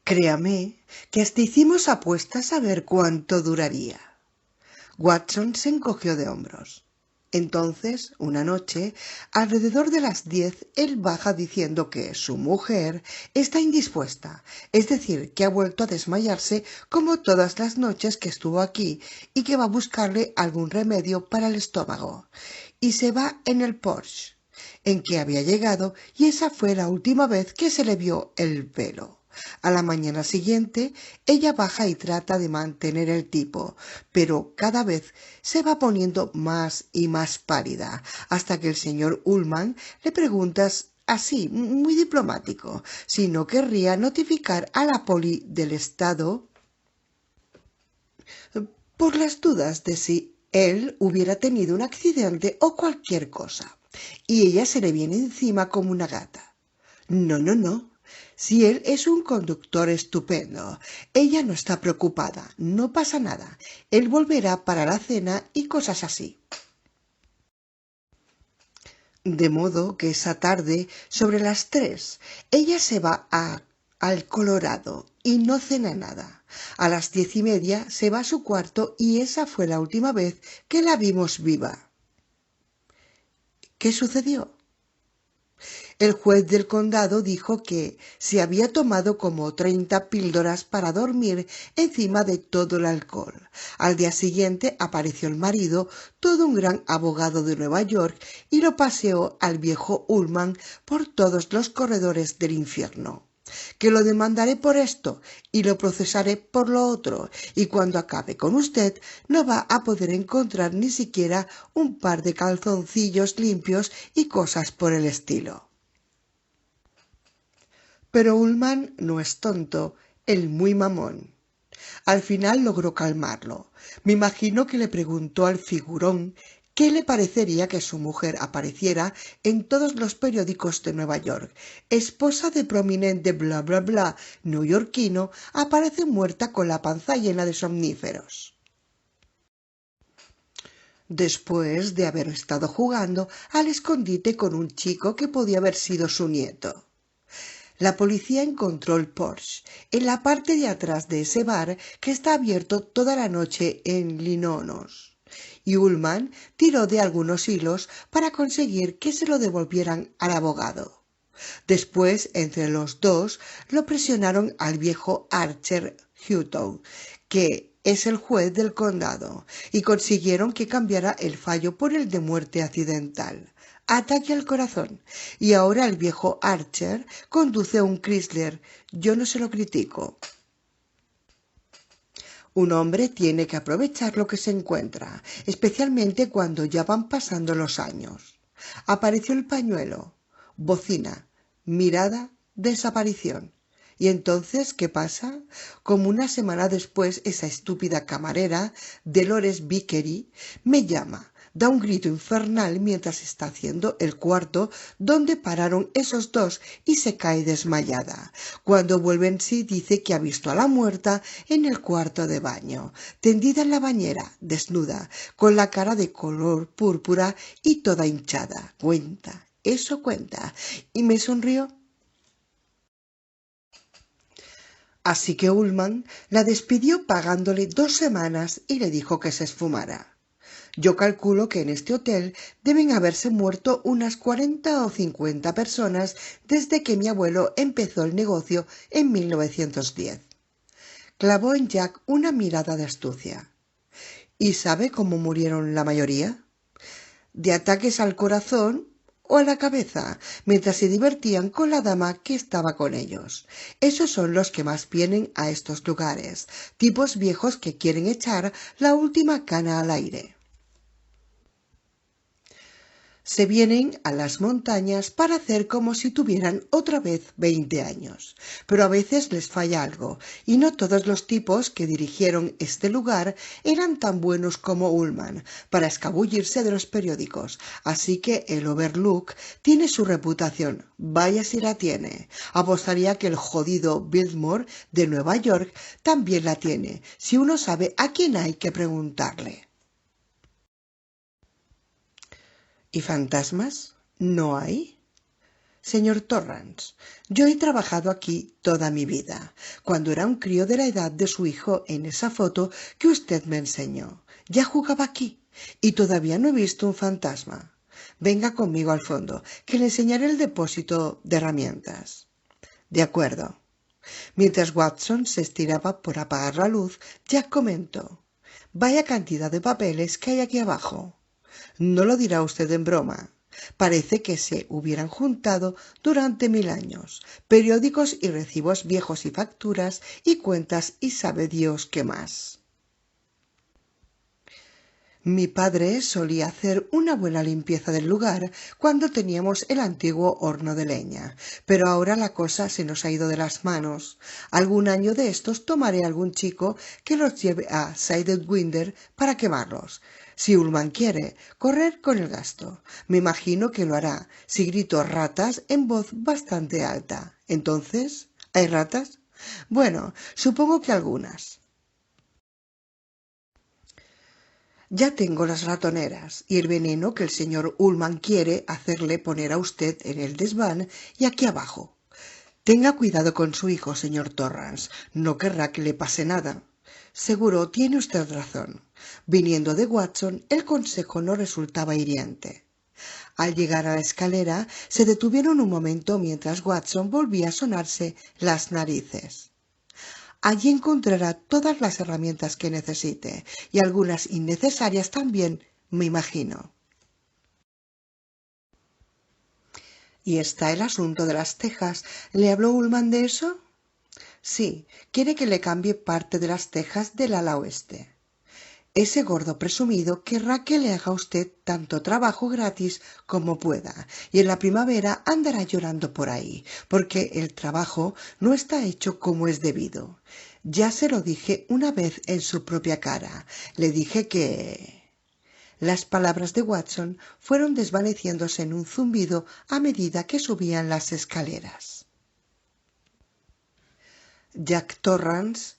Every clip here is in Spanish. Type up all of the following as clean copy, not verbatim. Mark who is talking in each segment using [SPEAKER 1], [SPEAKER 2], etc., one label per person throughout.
[SPEAKER 1] Créame que hasta hicimos apuestas a ver cuánto duraría. Watson se encogió de hombros. Entonces, una noche, alrededor de las 10, él baja diciendo que su mujer está indispuesta, es decir, que ha vuelto a desmayarse como todas las noches que estuvo aquí y que va a buscarle algún remedio para el estómago. Y se va en el Porsche en que había llegado y esa fue la última vez que se le vio el pelo. A la mañana siguiente, ella baja y trata de mantener el tipo, pero cada vez se va poniendo más y más pálida, hasta que el señor Ullman le pregunta así, muy diplomático, si no querría notificar a la poli del estado por las dudas de si él hubiera tenido un accidente o cualquier cosa. Y ella se le viene encima como una gata. No, no, no. Si él es un conductor estupendo, ella no está preocupada, no pasa nada. Él volverá para la cena y cosas así. De modo que esa tarde, sobre las 3, ella se va al Colorado y no cena nada. A las 10:30 se va a su cuarto y esa fue la última vez que la vimos viva. ¿Qué sucedió? El juez del condado dijo que se había tomado como 30 píldoras para dormir encima de todo el alcohol. Al día siguiente apareció el marido, todo un gran abogado de Nueva York, y lo paseó al viejo Ullman por todos los corredores del infierno. Que lo demandaré por esto y lo procesaré por lo otro, y cuando acabe con usted no va a poder encontrar ni siquiera un par de calzoncillos limpios y cosas por el estilo. Pero Ullman no es tonto, él muy mamón. Al final logró calmarlo. Me imagino que le preguntó al figurón qué le parecería que su mujer apareciera en todos los periódicos de Nueva York. Esposa de prominente bla bla bla neoyorquino aparece muerta con la panza llena de somníferos. Después de haber estado jugando al escondite con un chico que podía haber sido su nieto. La policía encontró el Porsche en la parte de atrás de ese bar que está abierto toda la noche en Linonos. Y Ullman tiró de algunos hilos para conseguir que se lo devolvieran al abogado. Después, entre los dos, lo presionaron al viejo Archer Hutton, que es el juez del condado, y consiguieron que cambiara el fallo por el de muerte accidental. Ataque al corazón. Y ahora el viejo Archer conduce un Chrysler. Yo no se lo critico. Un hombre tiene que aprovechar lo que se encuentra, especialmente cuando ya van pasando los años. Apareció el pañuelo. Bocina. Mirada. Desaparición. ¿Y entonces qué pasa? Como una semana después, esa estúpida camarera, Dolores Vickery, me llama. Da un grito infernal mientras está haciendo el cuarto donde pararon esos dos y se cae desmayada. Cuando vuelve en sí dice que ha visto a la muerta en el cuarto de baño, tendida en la bañera, desnuda, con la cara de color púrpura y toda hinchada. Cuenta, eso cuenta. Y me sonrió. Así que Ullman la despidió pagándole 2 semanas y le dijo que se esfumara. Yo calculo que en este hotel deben haberse muerto unas 40 o 50 personas desde que mi abuelo empezó el negocio en 1910. Clavó en Jack una mirada de astucia. ¿Y sabe cómo murieron la mayoría? De ataques al corazón o a la cabeza, mientras se divertían con la dama que estaba con ellos. Esos son los que más vienen a estos lugares, tipos viejos que quieren echar la última cana al aire. Se vienen a las montañas para hacer como si tuvieran otra vez 20 años. Pero a veces les falla algo, y no todos los tipos que dirigieron este lugar eran tan buenos como Ullman para escabullirse de los periódicos. Así que el Overlook tiene su reputación. Vaya si la tiene. Apostaría que el jodido Biltmore de Nueva York también la tiene, si uno sabe a quién hay que preguntarle. ¿Y fantasmas? ¿No hay? Señor Torrance, yo he trabajado aquí toda mi vida. Cuando era un crío de la edad de su hijo en esa foto que usted me enseñó, ya jugaba aquí y todavía no he visto un fantasma. Venga conmigo al fondo, que le enseñaré el depósito de herramientas. De acuerdo. Mientras Watson se estiraba por apagar la luz, Jack comentó: Vaya cantidad de papeles que hay aquí abajo. No lo dirá usted en broma. Parece que se hubieran juntado durante 1000 años. Periódicos y recibos viejos y facturas y cuentas y sabe Dios qué más. Mi padre solía hacer una buena limpieza del lugar cuando teníamos el antiguo horno de leña, pero ahora la cosa se nos ha ido de las manos. Algún año de estos tomaré a algún chico que los lleve a Sidewinder para quemarlos. Si Ullman quiere correr con el gasto, me imagino que lo hará si grito ratas en voz bastante alta. Entonces, ¿hay ratas? Bueno, supongo que algunas. Ya tengo las ratoneras y el veneno que el señor Ullman quiere hacerle poner a usted en el desván y aquí abajo. Tenga cuidado con su hijo, señor Torrance. No querrá que le pase nada. Seguro tiene usted razón. Viniendo de Watson, el consejo no resultaba hiriente. Al llegar a la escalera, se detuvieron un momento mientras Watson volvía a sonarse las narices. Allí encontrará todas las herramientas que necesite y algunas innecesarias también, me imagino. ¿Y está el asunto de las tejas? ¿Le habló Ullman de eso? Sí, quiere que le cambie parte de las tejas del ala oeste. Ese gordo presumido querrá que le haga a usted tanto trabajo gratis como pueda, y en la primavera andará llorando por ahí, porque el trabajo no está hecho como es debido. Ya se lo dije una vez en su propia cara. Le dije que... Las palabras de Watson fueron desvaneciéndose en un zumbido a medida que subían las escaleras. Jack Torrance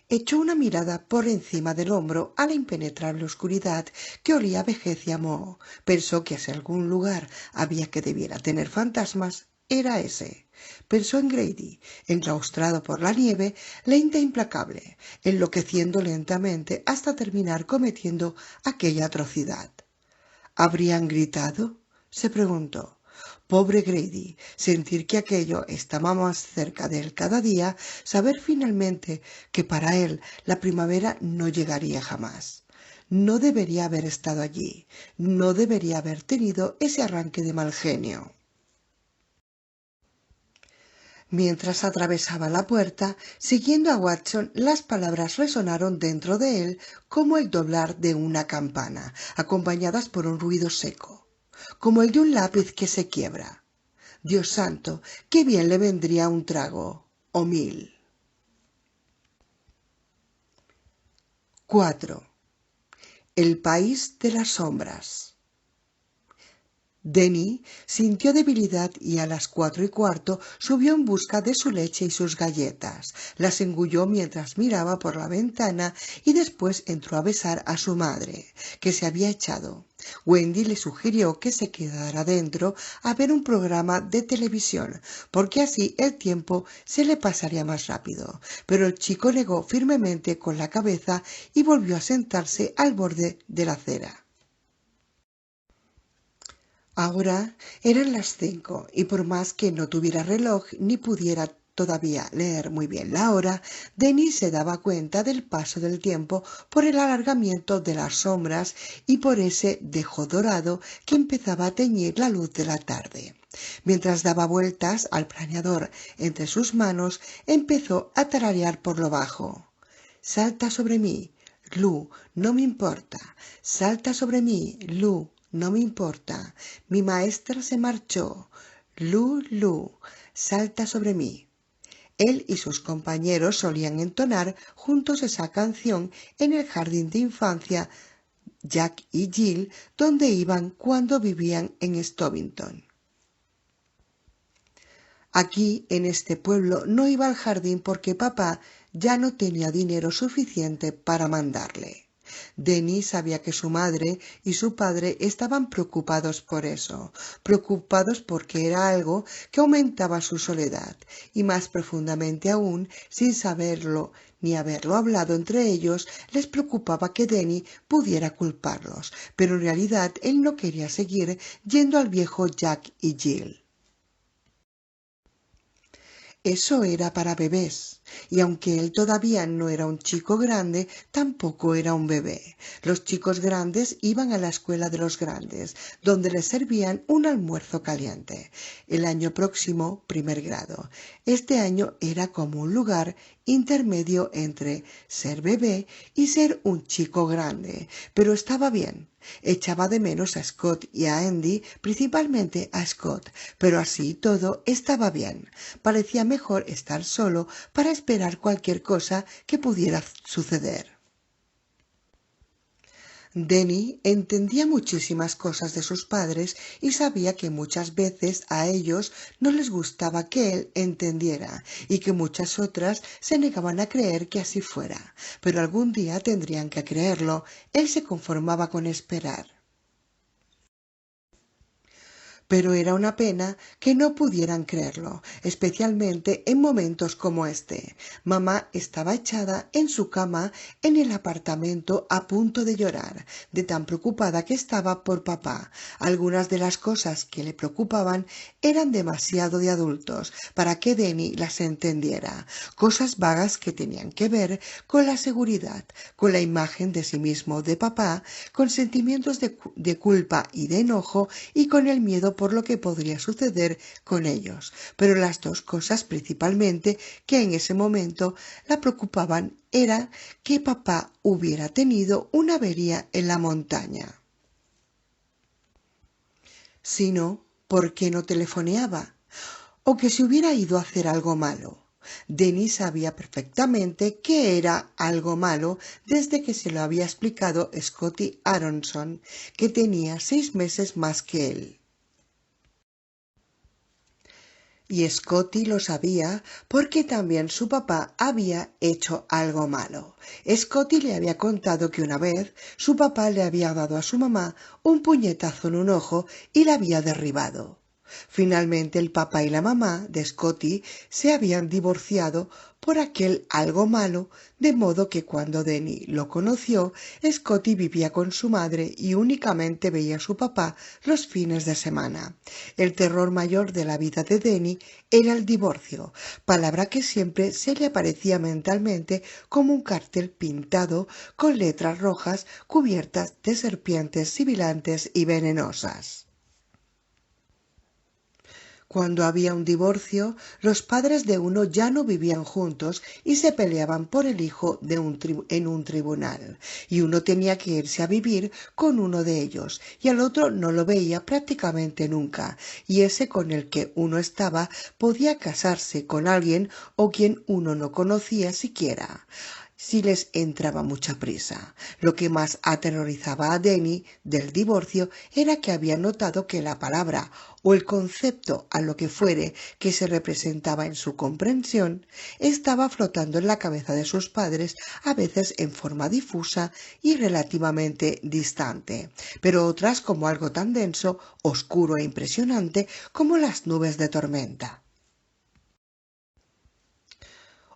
[SPEAKER 1] echó una mirada por encima del hombro a la impenetrable oscuridad que olía a vejez y a moho. Pensó que si algún lugar había que debiera tener fantasmas, era ese. Pensó en Grady, enclaustrado por la nieve, lenta e implacable, enloqueciendo lentamente hasta terminar cometiendo aquella atrocidad. ¿Habrían gritado? Se preguntó. Pobre Grady, sentir que aquello estaba más cerca de él cada día, saber finalmente que para él la primavera no llegaría jamás. No debería haber estado allí, no debería haber tenido ese arranque de mal genio. Mientras atravesaba la puerta, siguiendo a Watson, las palabras resonaron dentro de él como el doblar de una campana, acompañadas por un ruido seco, como el de un lápiz que se quiebra. Dios santo, qué bien le vendría un trago, o 1000. 4. El país de las sombras. Denny sintió debilidad y a las 4:15 subió en busca de su leche y sus galletas. Las engulló mientras miraba por la ventana y después entró a besar a su madre, que se había echado. Wendy le sugirió que se quedara dentro a ver un programa de televisión, porque así el tiempo se le pasaría más rápido. Pero el chico negó firmemente con la cabeza y volvió a sentarse al borde de la acera. Ahora eran las 5 y por más que no tuviera reloj ni pudiera todavía leer muy bien la hora, Denny se daba cuenta del paso del tiempo por el alargamiento de las sombras y por ese dejo dorado que empezaba a teñir la luz de la tarde. Mientras daba vueltas al planeador entre sus manos, empezó a tararear por lo bajo. Salta sobre mí, Lu, no me importa. Salta sobre mí, Lu, no me importa. Mi maestra se marchó. Lu, Lu, salta sobre mí. Él y sus compañeros solían entonar juntos esa canción en el jardín de infancia Jack y Jill, donde iban cuando vivían en Stovington. Aquí, en este pueblo, no iba al jardín porque papá ya no tenía dinero suficiente para mandarle. Denny sabía que su madre y su padre estaban preocupados por eso, preocupados porque era algo que aumentaba su soledad, y más profundamente aún, sin saberlo ni haberlo hablado entre ellos, les preocupaba que Denny pudiera culparlos, pero en realidad él no quería seguir yendo al viejo Jack y Jill. Eso era para bebés, y aunque él todavía no era un chico grande, tampoco era un bebé. Los chicos grandes iban a la escuela de los grandes, donde les servían un almuerzo caliente. El año próximo, primer grado. Este año era como un lugar intermedio entre ser bebé y ser un chico grande, pero estaba bien. Echaba de menos a Scott y a Andy, principalmente a Scott, pero así todo estaba bien. Parecía mejor estar solo para esperar cualquier cosa que pudiera suceder. Denny entendía muchísimas cosas de sus padres y sabía que muchas veces a ellos no les gustaba que él entendiera y que muchas otras se negaban a creer que así fuera. Pero algún día tendrían que creerlo. Él se conformaba con esperar. Pero era una pena que no pudieran creerlo, especialmente en momentos como este. Mamá estaba echada en su cama en el apartamento a punto de llorar, de tan preocupada que estaba por papá. Algunas de las cosas que le preocupaban eran demasiado de adultos para que Denny las entendiera, cosas vagas que tenían que ver con la seguridad, con la imagen de sí mismo de papá, con sentimientos de culpa y de enojo y con el miedo por lo que podría suceder con ellos. Pero las dos cosas principalmente que en ese momento la preocupaban era que papá hubiera tenido una avería en la montaña. Si no, ¿por qué no telefoneaba? O que se hubiera ido a hacer algo malo. Denny sabía perfectamente que era algo malo desde que se lo había explicado Scotty Aronson, que tenía 6 meses más que él. Y Scotty lo sabía porque también su papá había hecho algo malo. Scotty le había contado que una vez su papá le había dado a su mamá un puñetazo en un ojo y la había derribado. Finalmente el papá y la mamá de Scotty se habían divorciado por aquel algo malo, de modo que cuando Denny lo conoció, Scotty vivía con su madre y únicamente veía a su papá los fines de semana. El terror mayor de la vida de Denny era el divorcio, palabra que siempre se le aparecía mentalmente como un cartel pintado con letras rojas cubiertas de serpientes sibilantes y venenosas. Cuando había un divorcio, los padres de uno ya no vivían juntos y se peleaban por el hijo en un tribunal, y uno tenía que irse a vivir con uno de ellos, y al otro no lo veía prácticamente nunca, y ese con el que uno estaba podía casarse con alguien o quien uno no conocía siquiera si les entraba mucha prisa. Lo que más aterrorizaba a Denny del divorcio era que había notado que la palabra o el concepto a lo que fuere que se representaba en su comprensión estaba flotando en la cabeza de sus padres, a veces en forma difusa y relativamente distante, pero otras como algo tan denso, oscuro e impresionante como las nubes de tormenta.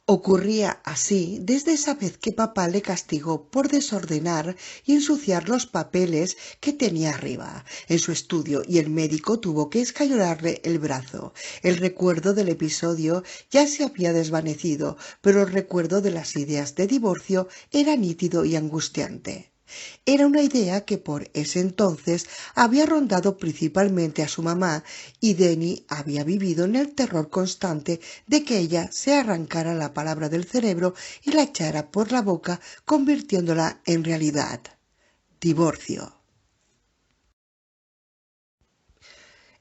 [SPEAKER 1] Ocurría así desde esa vez que papá le castigó por desordenar y ensuciar los papeles que tenía arriba en su estudio y el médico tuvo que escayolarle el brazo. El recuerdo del episodio ya se había desvanecido, pero el recuerdo de las ideas de divorcio era nítido y angustiante. Era una idea que por ese entonces había rondado principalmente a su mamá y Denny había vivido en el terror constante de que ella se arrancara la palabra del cerebro y la echara por la boca convirtiéndola en realidad. Divorcio.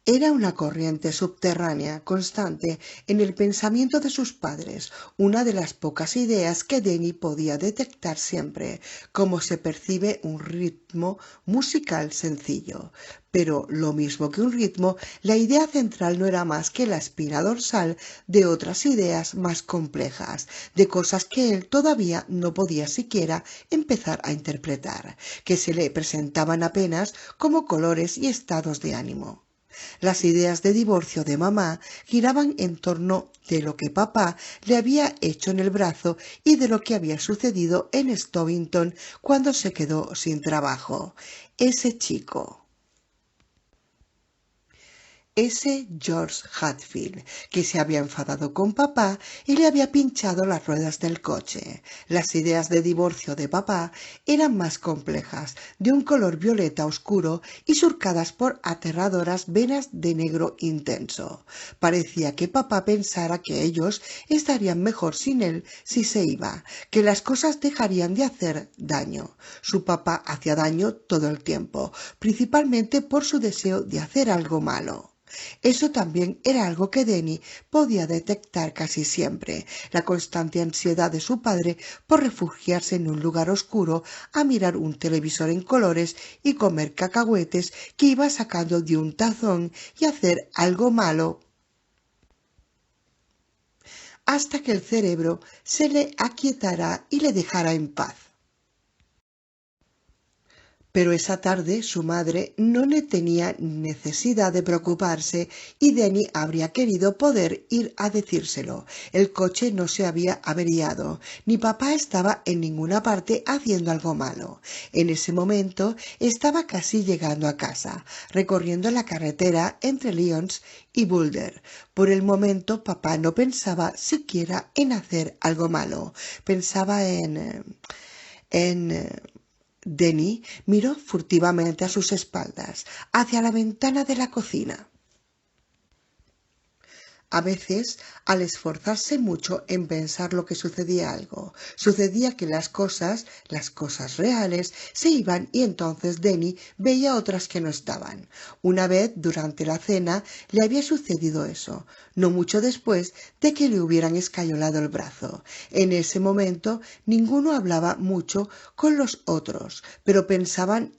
[SPEAKER 1] Era una corriente subterránea constante en el pensamiento de sus padres, una de las pocas ideas que Denny podía detectar siempre, cómo se percibe un ritmo musical sencillo. Pero lo mismo que un ritmo, la idea central no era más que la espina dorsal de otras ideas más complejas, de cosas que él todavía no podía siquiera empezar a interpretar, que se le presentaban apenas como colores y estados de ánimo. Las ideas de divorcio de mamá giraban en torno de lo que papá le había hecho en el brazo y de lo que había sucedido en Stovington cuando se quedó sin trabajo. Ese chico. Ese George Hatfield, que se había enfadado con papá y le había pinchado las ruedas del coche. Las ideas de divorcio de papá eran más complejas, de un color violeta oscuro y surcadas por aterradoras venas de negro intenso. Parecía que papá pensara que ellos estarían mejor sin él si se iba, que las cosas dejarían de hacer daño. Su papá hacía daño todo el tiempo, principalmente por su deseo de hacer algo malo. Eso también era algo que Denny podía detectar casi siempre, la constante ansiedad de su padre por refugiarse en un lugar oscuro a mirar un televisor en colores y comer cacahuetes que iba sacando de un tazón y hacer algo malo hasta que el cerebro se le aquietara y le dejara en paz. Pero esa tarde su madre no le tenía necesidad de preocuparse y Denny habría querido poder ir a decírselo. El coche no se había averiado, ni papá estaba en ninguna parte haciendo algo malo. En ese momento estaba casi llegando a casa, recorriendo la carretera entre Lyons y Boulder. Por el momento papá no pensaba siquiera en hacer algo malo. Pensaba en Denny miró furtivamente a sus espaldas, hacia la ventana de la cocina. A veces, al esforzarse mucho en pensar lo que sucedía algo, sucedía que las cosas reales, se iban y entonces Denny veía otras que no estaban. Una vez, durante la cena, le había sucedido eso, no mucho después de que le hubieran escayolado el brazo. En ese momento, ninguno hablaba mucho con los otros, pero pensaban.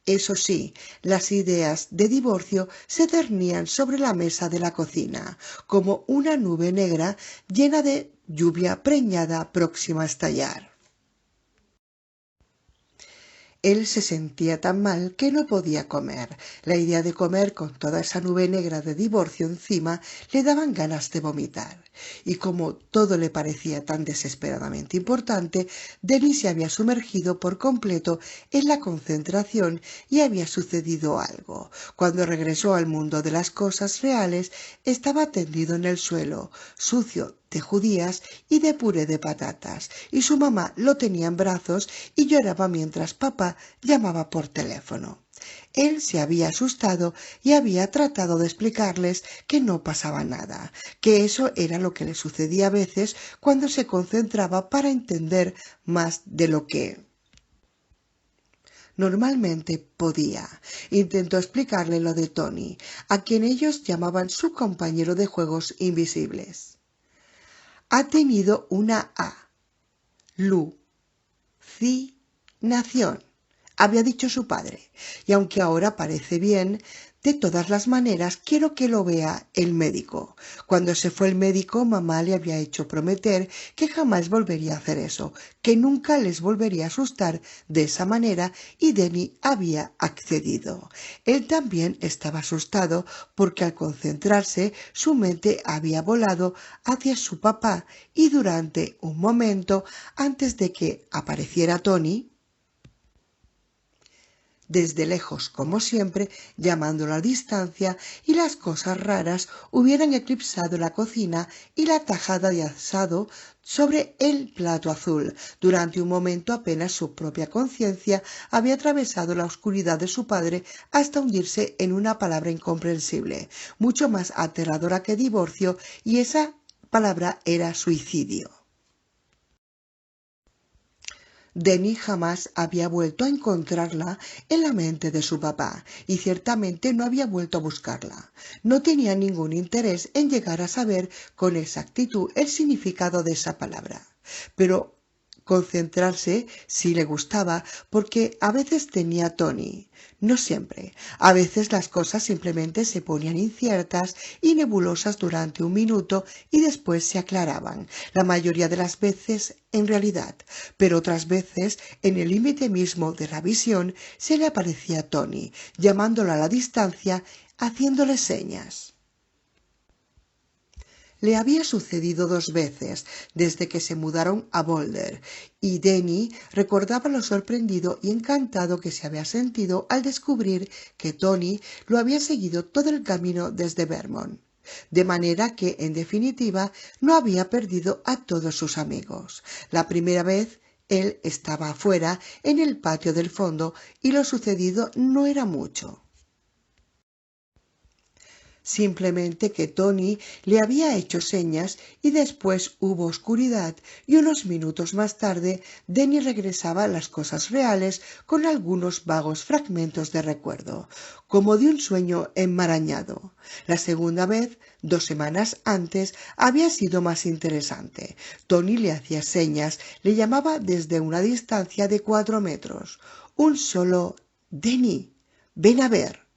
[SPEAKER 1] Eso sí, las ideas de divorcio se cernían sobre la mesa de la cocina, como una nube negra llena de lluvia preñada próxima a estallar. Él se sentía tan mal que no podía comer. La idea de comer con toda esa nube negra de divorcio encima le daban ganas de vomitar. Y como todo le parecía tan desesperadamente importante, Denis se había sumergido por completo en la concentración y había sucedido algo. Cuando regresó al mundo de las cosas reales, estaba tendido en el suelo, sucio de judías y de puré de patatas, y su mamá lo tenía en brazos y lloraba mientras papá llamaba por teléfono. Él se había asustado y había tratado de explicarles que no pasaba nada, que eso era lo que le sucedía a veces cuando se concentraba para entender más de lo que normalmente podía. Intentó explicarle lo de Tony, a quien ellos llamaban su compañero de juegos invisibles. Ha tenido una alucinación, había dicho su padre, y aunque ahora parece bien, de todas las maneras quiero que lo vea el médico. Cuando se fue el médico, mamá le había hecho prometer que jamás volvería a hacer eso, que nunca les volvería a asustar de esa manera, y Denny había accedido. Él también estaba asustado porque al concentrarse su mente había volado hacia su papá y durante un momento, antes de que apareciera Tony, desde lejos como siempre, llamándolo a distancia, y las cosas raras hubieran eclipsado la cocina y la tajada de asado sobre el plato azul. Durante un momento apenas su propia conciencia había atravesado la oscuridad de su padre hasta hundirse en una palabra incomprensible, mucho más aterradora que divorcio, y esa palabra era suicidio. Denny jamás había vuelto a encontrarla en la mente de su papá y ciertamente no había vuelto a buscarla. No tenía ningún interés en llegar a saber con exactitud el significado de esa palabra, pero concentrarse si le gustaba, porque a veces tenía Tony. No siempre. A veces las cosas simplemente se ponían inciertas y nebulosas durante un minuto y después se aclaraban, la mayoría de las veces en realidad, pero otras veces en el límite mismo de la visión se le aparecía Tony, llamándolo a la distancia, haciéndole señas. Le había sucedido 2 veces desde que se mudaron a Boulder, y Denny recordaba lo sorprendido y encantado que se había sentido al descubrir que Tony lo había seguido todo el camino desde Vermont. De manera que, en definitiva, no había perdido a todos sus amigos. La primera vez él estaba afuera, en el patio del fondo, y lo sucedido no era mucho. Simplemente que Tony le había hecho señas y después hubo oscuridad y unos minutos más tarde Denny regresaba a las cosas reales con algunos vagos fragmentos de recuerdo, como de un sueño enmarañado. La segunda vez, 2 semanas antes, había sido más interesante. Tony le hacía señas, le llamaba desde una distancia de 4 metros. Un solo «Denny, ven a ver».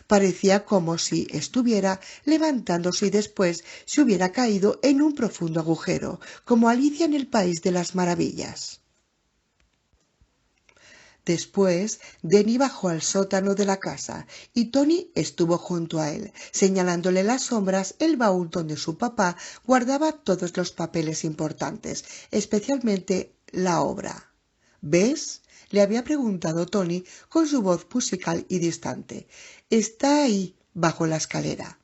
[SPEAKER 1] Parecía como si estuviera levantándose y después se hubiera caído en un profundo agujero, como Alicia en el País de las Maravillas. Después, Denny bajó al sótano de la casa y Tony estuvo junto a él, señalándole en las sombras el baúl donde su papá guardaba todos los papeles importantes, especialmente la obra. ¿Ves?, le había preguntado Tony con su voz musical y distante. Está ahí, bajo la escalera.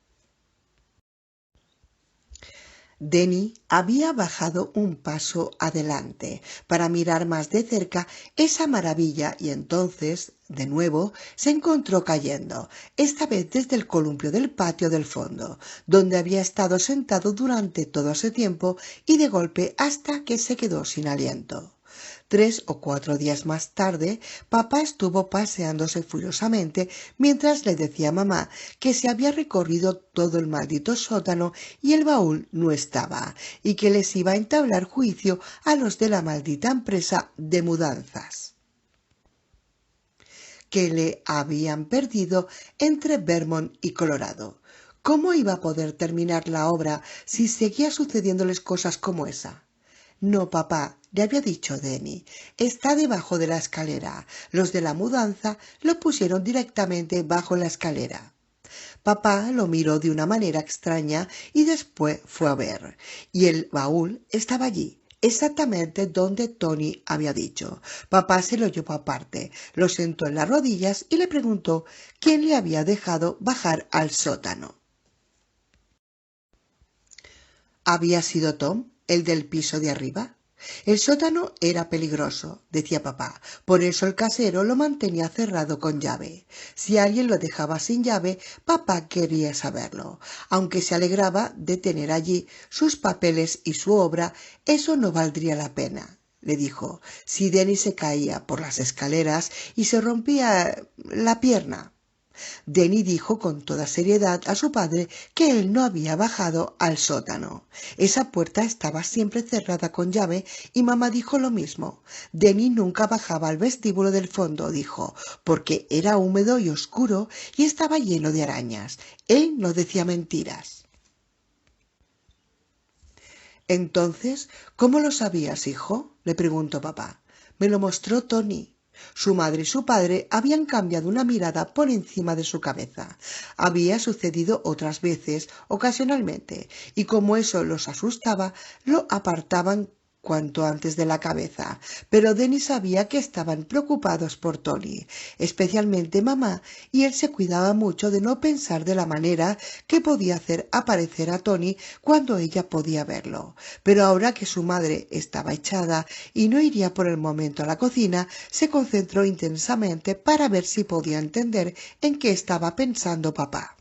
[SPEAKER 1] Denny había bajado un paso adelante para mirar más de cerca esa maravilla y entonces, de nuevo, se encontró cayendo, esta vez desde el columpio del patio del fondo, donde había estado sentado durante todo ese tiempo y de golpe hasta que se quedó sin aliento. 3 o 4 días más tarde, papá estuvo paseándose furiosamente mientras le decía a mamá que se había recorrido todo el maldito sótano y el baúl no estaba, y que les iba a entablar juicio a los de la maldita empresa de mudanzas que le habían perdido entre Vermont y Colorado. ¿Cómo iba a poder terminar la obra si seguía sucediéndoles cosas como esa? No, papá, le había dicho Denny, está debajo de la escalera. Los de la mudanza lo pusieron directamente bajo la escalera. Papá lo miró de una manera extraña y después fue a ver, y el baúl estaba allí, exactamente donde Tony había dicho. Papá se lo llevó aparte, lo sentó en las rodillas y le preguntó quién le había dejado bajar al sótano. ¿Había sido Tom, el del piso de arriba? El sótano era peligroso, decía papá, por eso el casero lo mantenía cerrado con llave. Si alguien lo dejaba sin llave, papá quería saberlo. Aunque se alegraba de tener allí sus papeles y su obra, eso no valdría la pena, le dijo, si Denny se caía por las escaleras y se rompía la pierna. Denny dijo con toda seriedad a su padre que él no había bajado al sótano. Esa puerta estaba siempre cerrada con llave y mamá dijo lo mismo. Denny nunca bajaba al vestíbulo del fondo, dijo, porque era húmedo y oscuro y estaba lleno de arañas. Él no decía mentiras. Entonces, ¿cómo lo sabías, hijo?, le preguntó papá. Me lo mostró Tony. Su madre y su padre habían cambiado una mirada por encima de su cabeza. Había sucedido otras veces, ocasionalmente, y como eso los asustaba, lo apartaban cuanto antes de la cabeza. Pero Denny sabía que estaban preocupados por Tony, especialmente mamá, y él se cuidaba mucho de no pensar de la manera que podía hacer aparecer a Tony cuando ella podía verlo. Pero ahora que su madre estaba echada y no iría por el momento a la cocina, se concentró intensamente para ver si podía entender en qué estaba pensando papá.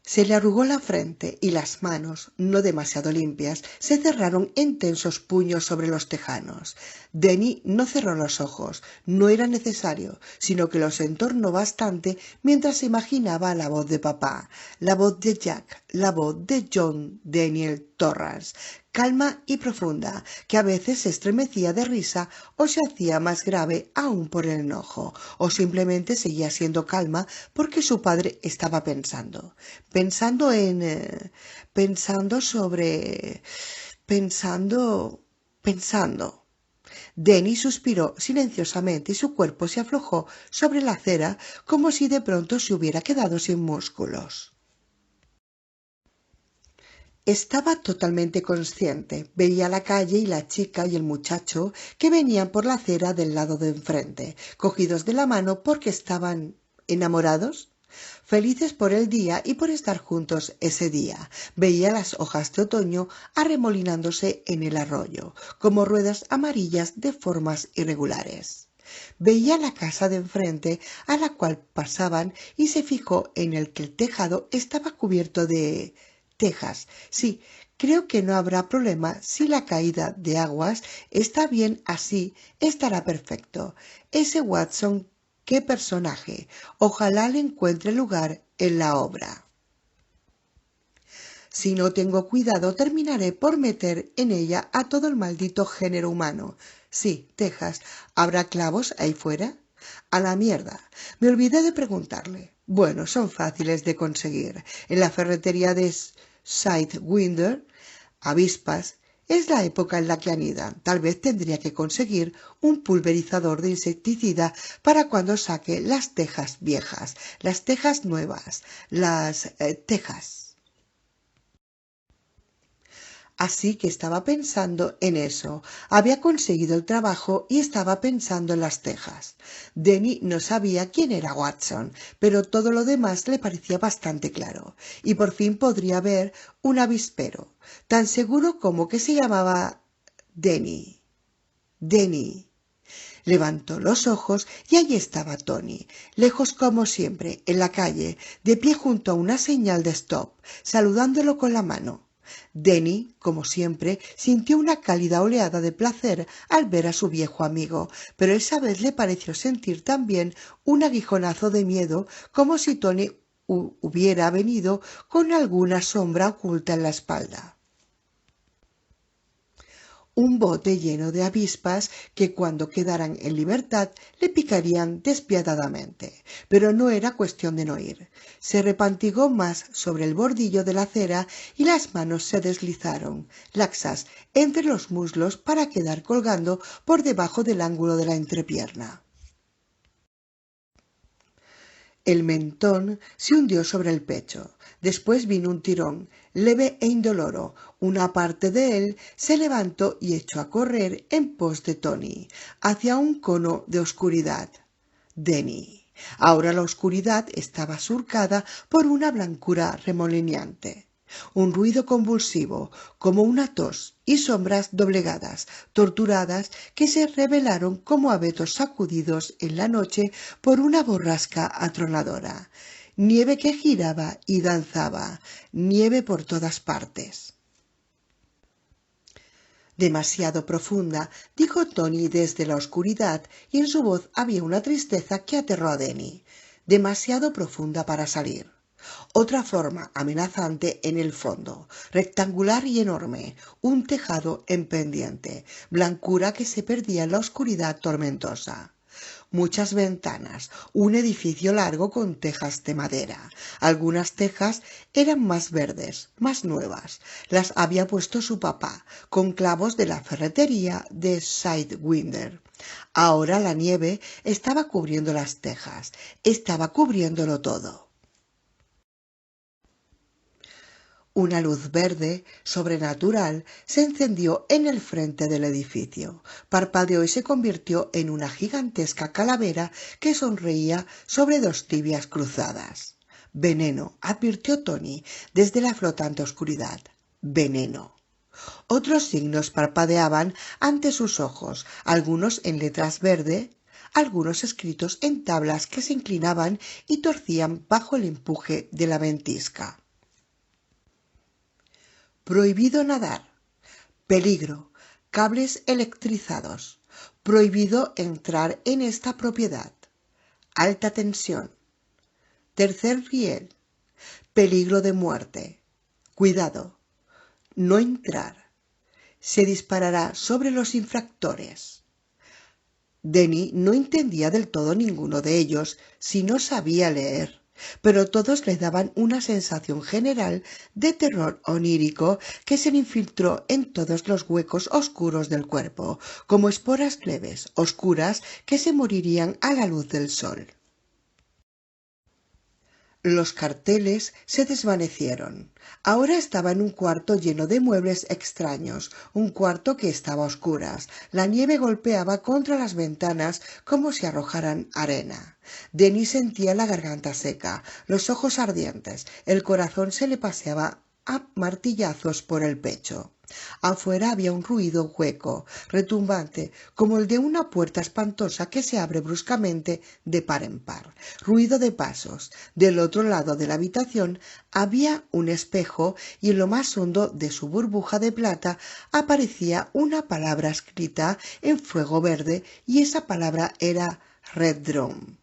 [SPEAKER 1] Se le arrugó la frente y las manos, no demasiado limpias, se cerraron en tensos puños sobre los tejanos. Denny no cerró los ojos, no era necesario, sino que los entornó bastante mientras imaginaba la voz de papá, la voz de Jack, la voz de John Daniel Torrance, calma y profunda, que a veces se estremecía de risa o se hacía más grave aún por el enojo, o simplemente seguía siendo calma porque su padre estaba pensando. Denny suspiró silenciosamente y su cuerpo se aflojó sobre la acera como si de pronto se hubiera quedado sin músculos. Estaba totalmente consciente. Veía la calle y la chica y el muchacho que venían por la acera del lado de enfrente, cogidos de la mano porque estaban enamorados, felices por el día y por estar juntos ese día. Veía las hojas de otoño arremolinándose en el arroyo, como ruedas amarillas de formas irregulares. Veía la casa de enfrente a la cual pasaban y se fijó en el que el tejado estaba cubierto de tejas. Sí, creo que no habrá problema si la caída de aguas está bien así, estará perfecto. Ese Watson, qué personaje. Ojalá le encuentre lugar en la obra. Si no tengo cuidado, terminaré por meter en ella a todo el maldito género humano. Sí, Texas, ¿habrá clavos ahí fuera? A la mierda. Me olvidé de preguntarle. Bueno, son fáciles de conseguir. En la ferretería de Sidewinder, avispas, es la época en la que anidan. Tal vez tendría que conseguir un pulverizador de insecticida para cuando saque las tejas viejas, las tejas nuevas, las tejas. Así que estaba pensando en eso. Había conseguido el trabajo y estaba pensando en las tejas. Denny no sabía quién era Watson, pero todo lo demás le parecía bastante claro. Y por fin podría ver un avispero, tan seguro como que se llamaba Denny. Denny. Levantó los ojos y allí estaba Tony, lejos como siempre, en la calle, de pie junto a una señal de stop, saludándolo con la mano. Denny, como siempre, sintió una cálida oleada de placer al ver a su viejo amigo, pero esa vez le pareció sentir también un aguijonazo de miedo, como si Tony hubiera venido con alguna sombra oculta en la espalda. Un bote lleno de avispas que cuando quedaran en libertad le picarían despiadadamente. Pero no era cuestión de no ir. Se repantigó más sobre el bordillo de la acera y las manos se deslizaron, laxas, entre los muslos para quedar colgando por debajo del ángulo de la entrepierna. El mentón se hundió sobre el pecho. Después vino un tirón, leve e indoloro. Una parte de él se levantó y echó a correr en pos de Tony, hacia un cono de oscuridad. Denny. Ahora la oscuridad estaba surcada por una blancura remolineante. Un ruido convulsivo, como una tos, y sombras doblegadas, torturadas, que se revelaron como abetos sacudidos en la noche por una borrasca atronadora. Nieve que giraba y danzaba, nieve por todas partes. Demasiado profunda, dijo Tony desde la oscuridad, y en su voz había una tristeza que aterró a Denny. Demasiado profunda para salir. Otra forma amenazante en el fondo, rectangular y enorme, un tejado en pendiente, blancura que se perdía en la oscuridad tormentosa. Muchas ventanas, un edificio largo con tejas de madera. Algunas tejas eran más verdes, más nuevas. Las había puesto su papá, con clavos de la ferretería de Sidewinder. Ahora la nieve estaba cubriendo las tejas, estaba cubriéndolo todo. Una luz verde, sobrenatural, se encendió en el frente del edificio. Parpadeó y se convirtió en una gigantesca calavera que sonreía sobre dos tibias cruzadas. Veneno, advirtió Tony desde la flotante oscuridad. Veneno. Otros signos parpadeaban ante sus ojos, algunos en letras verde, algunos escritos en tablas que se inclinaban y torcían bajo el empuje de la ventisca. Prohibido nadar. Peligro. Cables electrizados. Prohibido entrar en esta propiedad. Alta tensión. Tercer riel. Peligro de muerte. Cuidado. No entrar. Se disparará sobre los infractores. Denny no entendía del todo ninguno de ellos, si no sabía leer, pero todos le daban una sensación general de terror onírico que se le infiltró en todos los huecos oscuros del cuerpo, como esporas leves, oscuras, que se morirían a la luz del sol. Los carteles se desvanecieron. Ahora estaba en un cuarto lleno de muebles extraños, un cuarto que estaba a oscuras. La nieve golpeaba contra las ventanas como si arrojaran arena. Denny sentía la garganta seca, los ojos ardientes, el corazón se le paseaba a martillazos por el pecho. Afuera había un ruido hueco, retumbante, como el de una puerta espantosa que se abre bruscamente de par en par. Ruido de pasos. Del otro lado de la habitación había un espejo y en lo más hondo de su burbuja de plata aparecía una palabra escrita en fuego verde, y esa palabra era Red Drum.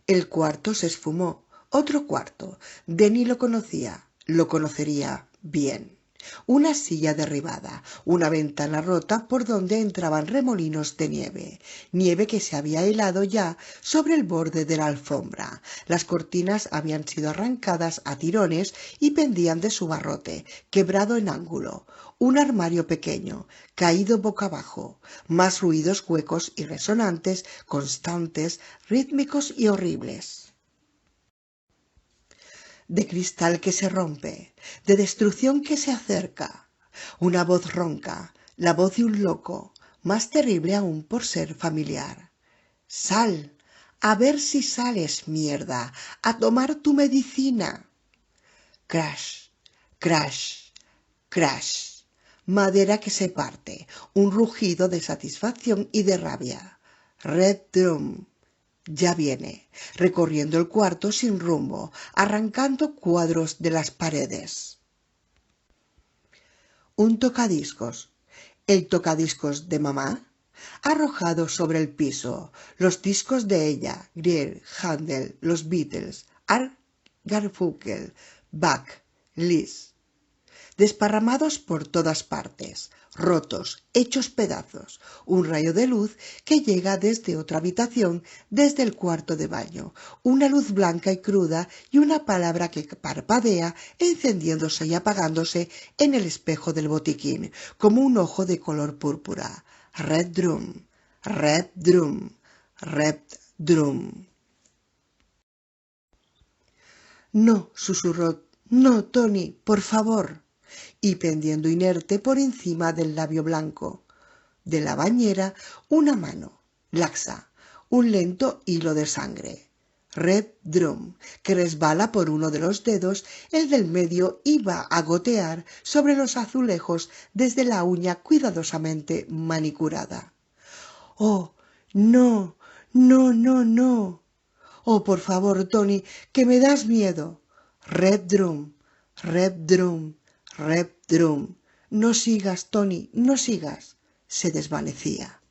[SPEAKER 1] El cuarto se esfumó. Otro cuarto. Denny lo conocía, lo conocería bien. Una silla derribada, una ventana rota por donde entraban remolinos de nieve, nieve que se había helado ya sobre el borde de la alfombra. Las cortinas habían sido arrancadas a tirones y pendían de su barrote, quebrado en ángulo. Un armario pequeño, caído boca abajo, más ruidos huecos y resonantes, constantes, rítmicos y horribles. De cristal que se rompe, de destrucción que se acerca. Una voz ronca, la voz de un loco, más terrible aún por ser familiar. Sal, a ver si sales, mierda, a tomar tu medicina. Crash, crash, crash. Madera que se parte, un rugido de satisfacción y de rabia. Red Drum. Ya viene, recorriendo el cuarto sin rumbo, arrancando cuadros de las paredes. Un tocadiscos. El tocadiscos de mamá, arrojado sobre el piso. Los discos de ella, Grieg, Handel, los Beatles, Art Garfunkel, Bach, Liszt, desparramados por todas partes, rotos, hechos pedazos. Un rayo de luz que llega desde otra habitación, desde el cuarto de baño. Una luz blanca y cruda y una palabra que parpadea, encendiéndose y apagándose en el espejo del botiquín, como un ojo de color púrpura. Red Drum, Red Drum, Red Drum. No, susurró. No, Tony, por favor. Y pendiendo inerte por encima del labio blanco de la bañera, una mano, laxa, un lento hilo de sangre. Red Drum, que resbala por uno de los dedos, el del medio iba a gotear sobre los azulejos desde la uña cuidadosamente manicurada. ¡Oh, no, no, no, no! ¡Oh, por favor, Tony, que me das miedo! Red Drum, Red Drum, Red Drum. No sigas, Tony, no sigas. Se desvanecía.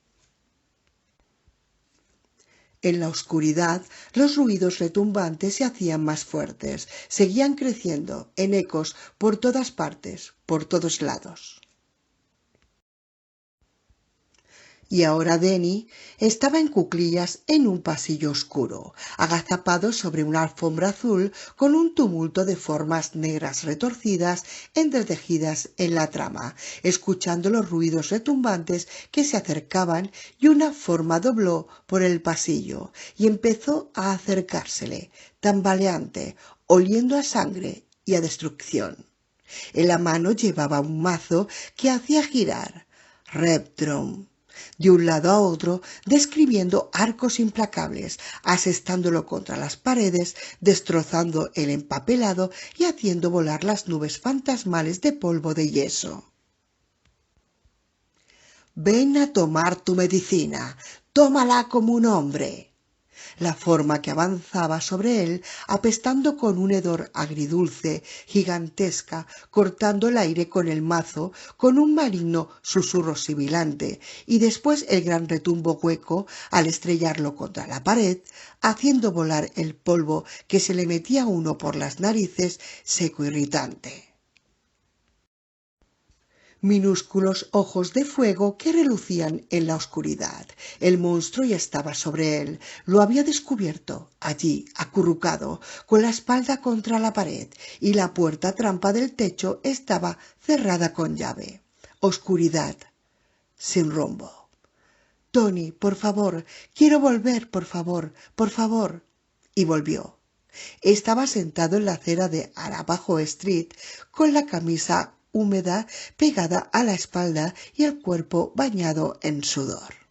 [SPEAKER 1] En la oscuridad, los ruidos retumbantes se hacían más fuertes, seguían creciendo, en ecos por todas partes, por todos lados. Y ahora Denny estaba en cuclillas en un pasillo oscuro, agazapado sobre una alfombra azul con un tumulto de formas negras retorcidas entretejidas en la trama, escuchando los ruidos retumbantes que se acercaban, y una forma dobló por el pasillo y empezó a acercársele, tambaleante, oliendo a sangre y a destrucción. En la mano llevaba un mazo que hacía girar. Red Drum, de un lado a otro, describiendo arcos implacables, asestándolo contra las paredes, destrozando el empapelado y haciendo volar las nubes fantasmales de polvo de yeso. Ven a tomar tu medicina, tómala como un hombre. la forma que avanzaba sobre él, apestando con un hedor agridulce, gigantesca, cortando el aire con el mazo, con un maligno susurro sibilante, y después el gran retumbo hueco al estrellarlo contra la pared, haciendo volar el polvo que se le metía a uno por las narices, seco irritante. Minúsculos ojos de fuego que relucían en la oscuridad. El monstruo ya estaba sobre él. Lo había descubierto, allí, acurrucado, con la espalda contra la pared, y la puerta trampa del techo estaba cerrada con llave. Oscuridad, sin rumbo. Tony, por favor, quiero volver, por favor, por favor. Y volvió. Estaba sentado en la acera de Arapaho Street con la camisa húmeda pegada a la espalda y el cuerpo bañado en sudor.